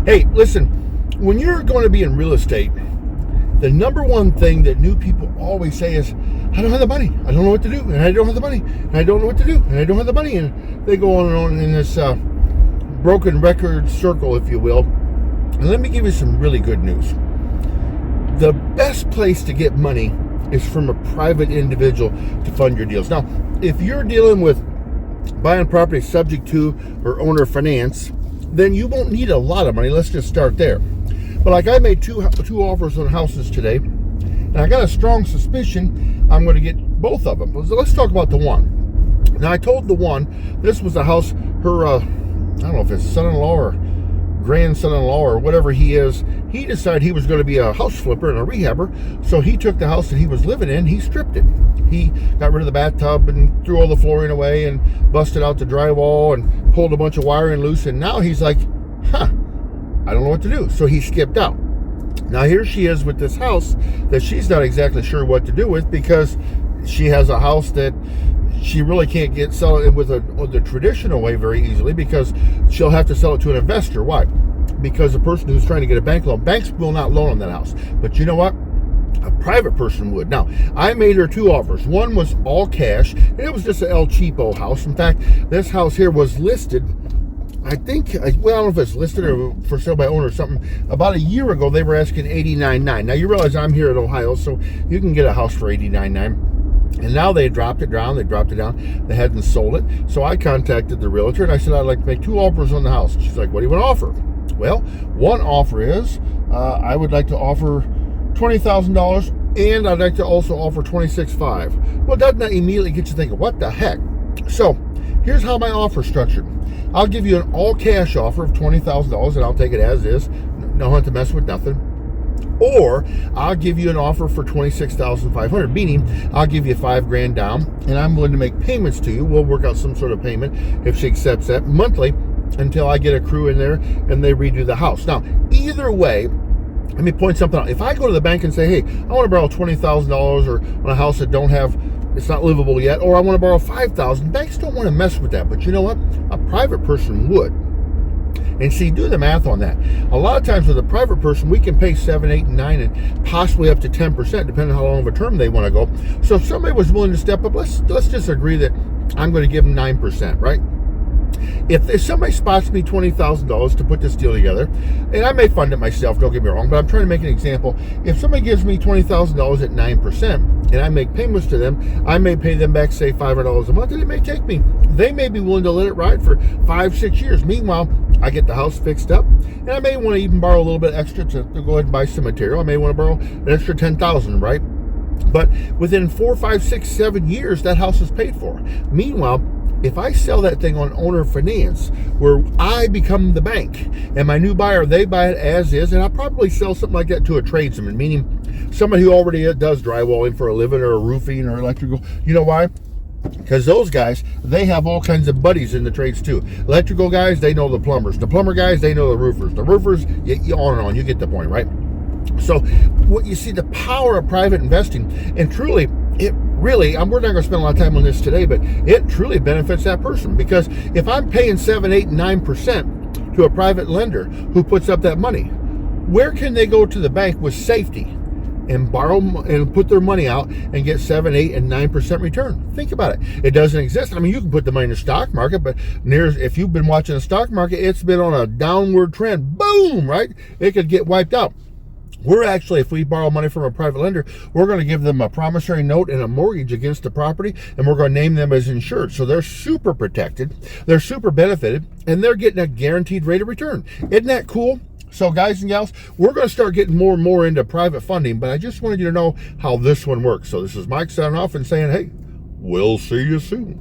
Hey, listen, when you're going to be in real estate, the number one thing that new people always say is, I don't have the money. I don't know what to do. And I don't have the money. And I don't know what to do. And I don't have the money. And they go on and on in this broken record circle, if you will. And let me give you some really good news. The best place to get money is from a private individual to fund your deals. Now, if you're dealing with buying property subject to or owner finance, then you won't need a lot of money. Let's just start there. But like I made two offers on houses today, and I got a strong suspicion I'm going to get both of them. So let's talk about the one. Now I told the one, this was a house, her, I don't know if it's son-in-law or grandson-in-law or whatever he is, he decided he was going to be a house flipper and a rehabber, so he took the house that he was living in, he stripped it. He got rid of the bathtub and threw all the flooring away and busted out the drywall and pulled a bunch of wiring loose, and now he's like, I don't know what to do. So he skipped out. Now here she is with this house that she's not exactly sure what to do with, because she has a house that she really can't sell it with the traditional way very easily, because she'll have to sell it to an investor. Why? Because the person who's trying to get a bank loan, banks will not loan on that house. But you know what? A private person would. Now, I made her two offers. One was all cash, and it was just an El Cheapo house. In fact, this house here was listed, I think, well, I don't know if it's listed or for sale by owner or something. About a year ago, they were asking $89,900. Now, you realize I'm here in Ohio, so you can get a house for $89,900. And now they dropped it down. They hadn't sold it. So I contacted the realtor, and I said, I'd like to make two offers on the house. She's like, what do you want to offer? Well, one offer is, I would like to offer $20,000, and I'd like to also offer $26,500. Well, doesn't that immediately get you thinking, what the heck? So here's how my offer is structured. I'll give you an all-cash offer of $20,000, and I'll take it as is. No have to mess with nothing. Or I'll give you an offer for $26,500, meaning I'll give you $5,000 down, and I'm willing to make payments to you. We'll work out some sort of payment, if she accepts that, monthly, until I get a crew in there and they redo the house. Now, either way, let me point something out. If I go to the bank and say, hey, I want to borrow $20,000 or on a house that it's not livable yet, or I want to borrow $5,000, banks don't want to mess with that. But you know what? A private person would. And see, do the math on that. A lot of times with a private person, we can pay 7, 8, and 9, and possibly up to 10%, depending on how long of a term they want to go. So if somebody was willing to step up, let's just agree that I'm going to give them 9%, right? If somebody spots me $20,000 to put this deal together, and I may fund it myself, don't get me wrong, but I'm trying to make an example. If somebody gives me $20,000 at 9%, and I make payments to them, I may pay them back, say, $500 a month, and it may take me. They may be willing to let it ride for 5, 6 years. Meanwhile, I get the house fixed up, and I may want to even borrow a little bit extra to go ahead and buy some material. I may want to borrow an extra $10,000, right? But within 4, 5, 6, 7 years, that house is paid for. Meanwhile, if I sell that thing on owner finance, where I become the bank, and my new buyer, they buy it as is, and I'll probably sell something like that to a tradesman, meaning somebody who already does drywalling for a living, or roofing, or electrical. You know why? Because those guys, they have all kinds of buddies in the trades too. Electrical guys, they know the plumbers. The plumber guys, they know the roofers. The roofers, on and on. You get the point, right? So what you see, the power of private investing, and truly, it really, we're not going to spend a lot of time on this today, but it truly benefits that person. Because if I'm paying 7, 8, and 9% to a private lender who puts up that money, where can they go to the bank with safety and borrow and put their money out and get 7, 8, and 9% return? Think about it. It doesn't exist. I mean, you can put the money in the stock market, but if you've been watching the stock market, it's been on a downward trend. Boom, right? It could get wiped out. We're actually, if we borrow money from a private lender, we're going to give them a promissory note and a mortgage against the property, and we're going to name them as insured. So they're super protected, they're super benefited, and they're getting a guaranteed rate of return. Isn't that cool? So guys and gals, we're going to start getting more and more into private funding, but I just wanted you to know how this one works. So this is Mike signing off and saying, hey, we'll see you soon.